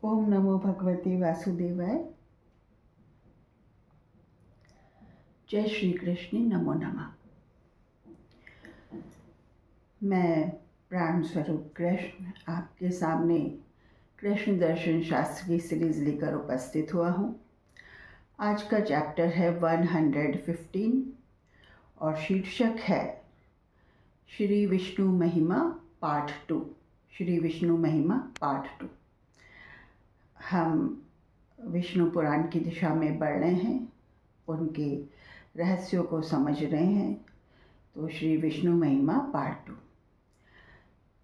ओम नमो भगवते वासुदेवाय। जय श्री कृष्ण। नमो नमः। मैं प्राण स्वरूप कृष्ण आपके सामने कृष्ण दर्शन शास्त्र की सीरीज लेकर उपस्थित हुआ हूँ। आज का चैप्टर है 115 और शीर्षक है श्री विष्णु महिमा पार्ट 2। श्री विष्णु महिमा पार्ट 2। हम विष्णु पुराण की दिशा में बढ़ रहे हैं, उनके रहस्यों को समझ रहे हैं। तो श्री विष्णु महिमा पार्ट 2।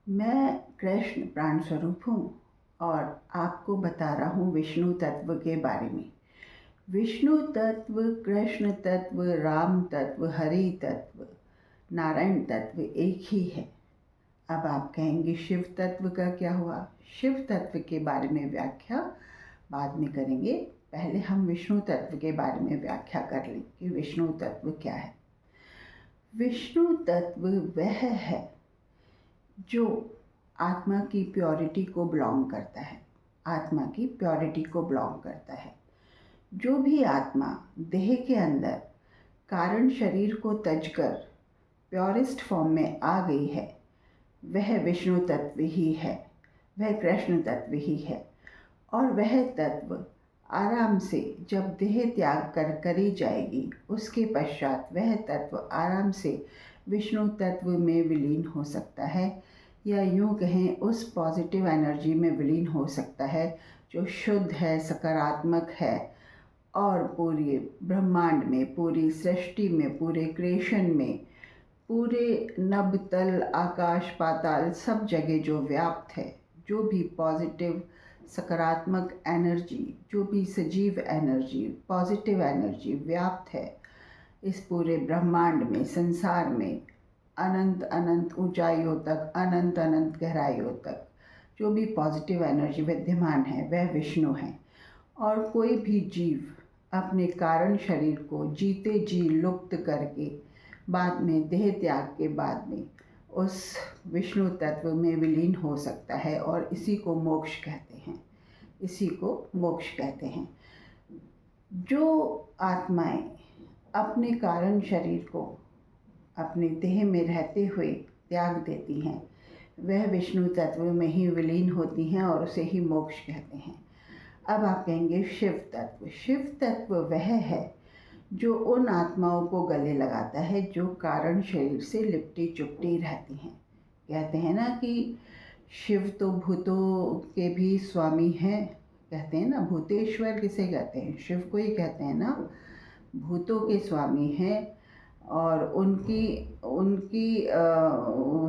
मैं कृष्ण प्राण स्वरूप हूँ और आपको बता रहा हूँ विष्णु तत्व के बारे में। विष्णु तत्व, कृष्ण तत्व, राम तत्व, हरि तत्व, नारायण तत्व एक ही है। अब आप कहेंगे शिव तत्व का क्या हुआ? शिव तत्व के बारे में व्याख्या बाद में करेंगे। पहले हम विष्णु तत्व के बारे में व्याख्या कर लें कि विष्णु तत्व क्या है। विष्णु तत्व वह है जो आत्मा की प्योरिटी को बिलोंग करता है। आत्मा की प्योरिटी को बिलोंग करता है। जो भी आत्मा देह के अंदर कारण शरीर को तजकर प्योरेस्ट फॉर्म में आ गई है, वह विष्णु तत्व ही है, वह कृष्ण तत्व ही है। और वह तत्व आराम से जब देह त्याग कर करी जाएगी, उसके पश्चात वह तत्व आराम से विष्णु तत्व में विलीन हो सकता है, या यूँ कहें उस पॉजिटिव एनर्जी में विलीन हो सकता है जो शुद्ध है, सकारात्मक है और पूरे ब्रह्मांड में, पूरी सृष्टि में, पूरे क्रिएशन में, पूरे नभ तल आकाश पाताल सब जगह जो व्याप्त है। जो भी पॉजिटिव सकारात्मक एनर्जी, जो भी सजीव एनर्जी, पॉजिटिव एनर्जी व्याप्त है इस पूरे ब्रह्मांड में, संसार में, अनंत अनंत ऊंचाइयों तक, अनंत अनंत गहराइयों तक जो भी पॉजिटिव एनर्जी विद्यमान है वह विष्णु है। और कोई भी जीव अपने कारण शरीर को जीते जी लुप्त करके बाद में देह त्याग के बाद में उस विष्णु तत्व में विलीन हो सकता है, और इसी को मोक्ष कहते हैं। इसी को मोक्ष कहते हैं। जो आत्माएं अपने कारण शरीर को अपने देह में रहते हुए त्याग देती हैं, वह विष्णु तत्व में ही विलीन होती हैं और उसे ही मोक्ष कहते हैं। अब आप कहेंगे शिव तत्व। शिव तत्व वह है जो उन आत्माओं को गले लगाता है जो कारण शरीर से लिपटी चुपटी रहती हैं। कहते हैं ना कि शिव तो भूतों के भी स्वामी हैं। कहते हैं ना, भूतेश्वर किसे कहते हैं? शिव को ही कहते हैं ना। भूतों के स्वामी हैं और उनकी उनकी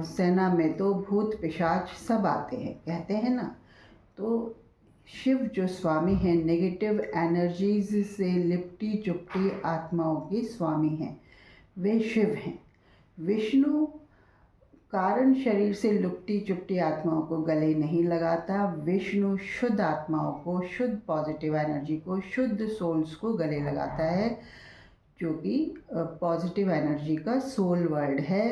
सेना में तो भूत पिशाच सब आते हैं, कहते हैं ना। तो शिव जो स्वामी हैं, नेगेटिव एनर्जीज से लिपटी चुपटी आत्माओं के स्वामी हैं, वे शिव हैं। विष्णु कारण शरीर से लिपटी चुपटी आत्माओं को गले नहीं लगाता। विष्णु शुद्ध आत्माओं को, शुद्ध पॉजिटिव एनर्जी को, शुद्ध सोल्स को गले लगाता है, जो कि पॉजिटिव एनर्जी का सोल वर्ल्ड है,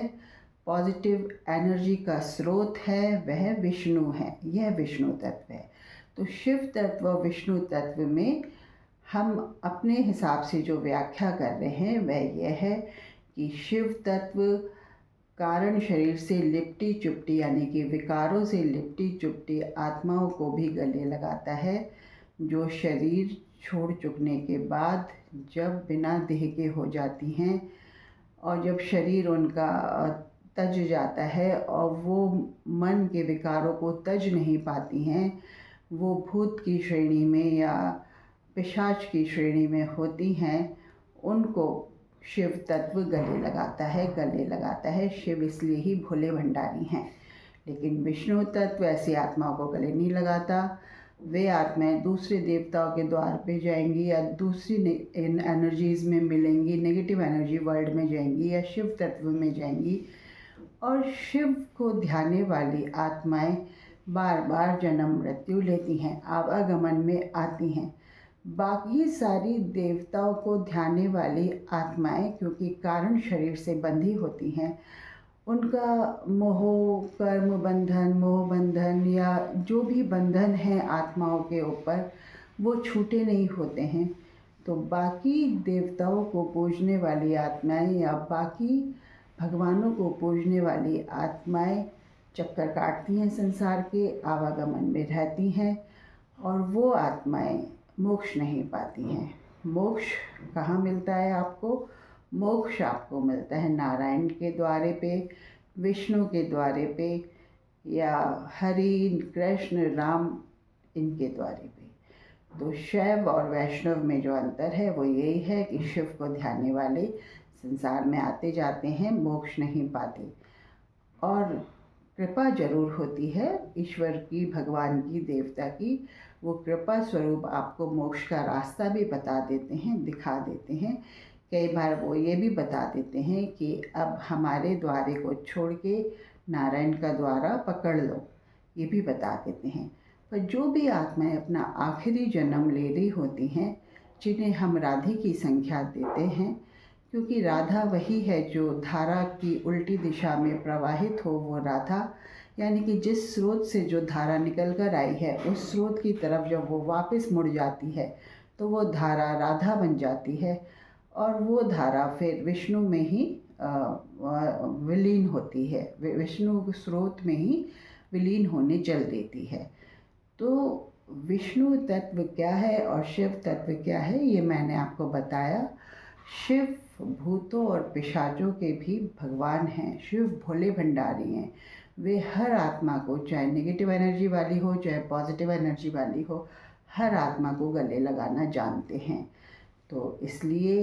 पॉजिटिव एनर्जी का स्रोत है, वह विष्णु है। यह विष्णु तत्व है। तो शिव तत्व विष्णु तत्व में हम अपने हिसाब से जो व्याख्या कर रहे हैं वह यह है कि शिव तत्व कारण शरीर से लिपटी चुपटी यानी कि विकारों से लिपटी चुपटी आत्माओं को भी गले लगाता है, जो शरीर छोड़ चुकने के बाद जब बिना देह के हो जाती हैं और जब शरीर उनका तज जाता है और वो मन के विकारों को तज नहीं पाती हैं, वो भूत की श्रेणी में या पिशाच की श्रेणी में होती हैं, उनको शिव तत्व गले लगाता है, गले लगाता है। शिव इसलिए ही भोले भंडारी हैं। लेकिन विष्णु तत्व ऐसी आत्माओं को गले नहीं लगाता। वे आत्माएं दूसरे देवताओं के द्वार पे जाएंगी या दूसरी एनर्जीज़ में मिलेंगी, नेगेटिव एनर्जी वर्ल्ड में जाएंगी या शिव तत्व में जाएंगी, और शिव को ध्याने वाली आत्माएं बार बार जन्म मृत्यु लेती हैं, आवागमन में आती हैं। बाकी सारी देवताओं को ध्याने वाली आत्माएं क्योंकि कारण शरीर से बंधी होती हैं उनका मोह, कर्म बंधन, मोह बंधन या जो भी बंधन है आत्माओं के ऊपर, वो छूटे नहीं होते हैं। तो बाकी देवताओं को पूजने वाली आत्माएं या बाकी भगवानों को पूजने वाली आत्माएं चक्कर काटती हैं, संसार के आवागमन में रहती हैं, और वो आत्माएं मोक्ष नहीं पाती हैं। मोक्ष कहाँ मिलता है आपको? मोक्ष आपको मिलता है नारायण के द्वारे पे, विष्णु के द्वारे पे, या हरि, कृष्ण, राम, इनके द्वारे पे। तो शैव और वैष्णव में जो अंतर है वो यही है कि शिव को ध्याने वाले संसार में आते जाते हैं, मोक्ष नहीं पाते। और कृपा जरूर होती है ईश्वर की, भगवान की, देवता की। वो कृपा स्वरूप आपको मोक्ष का रास्ता भी बता देते हैं, दिखा देते हैं। कई बार वो ये भी बता देते हैं कि अब हमारे द्वारे को छोड़ के नारायण का द्वारा पकड़ लो, ये भी बता देते हैं। पर जो भी आत्माएं अपना आखिरी जन्म ले रही होती हैं, जिन्हें हम राधे की संख्या देते हैं, क्योंकि राधा वही है जो धारा की उल्टी दिशा में प्रवाहित हो, वो राधा, यानी कि जिस स्रोत से जो धारा निकल कर आई है उस स्रोत की तरफ जब वो वापस मुड़ जाती है तो वो धारा राधा बन जाती है, और वो धारा फिर विष्णु में ही विलीन होती है, विष्णु स्रोत में ही विलीन होने चल देती है। तो विष्णु तत्व क्या है और शिव तत्व क्या है, ये मैंने आपको बताया। शिव भूतों और पिशाचों के भी भगवान हैं। शिव भोले भंडारी हैं। वे हर आत्मा को, चाहे नेगेटिव एनर्जी वाली हो चाहे पॉजिटिव एनर्जी वाली हो, हर आत्मा को गले लगाना जानते हैं। तो इसलिए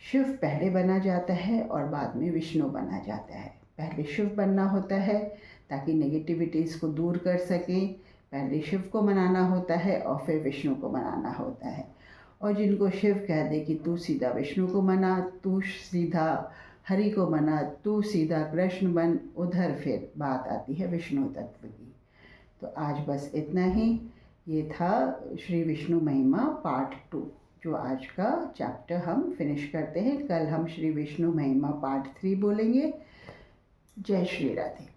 शिव पहले बना जाता है और बाद में विष्णु बना जाता है। पहले शिव बनना होता है ताकि नेगेटिविटीज़ को दूर कर सकें। पहले शिव को मनाना होता है और फिर विष्णु को मनाना होता है। और जिनको शिव कह दे कि तू सीधा विष्णु को मना, तू सीधा हरि को मना, तू सीधा कृष्ण बन, उधर फिर बात आती है विष्णु तत्व की। तो आज बस इतना ही। ये था श्री विष्णु महिमा पार्ट 2, जो आज का चैप्टर हम फिनिश करते हैं। कल हम श्री विष्णु महिमा पार्ट 3 बोलेंगे। जय श्री राधे।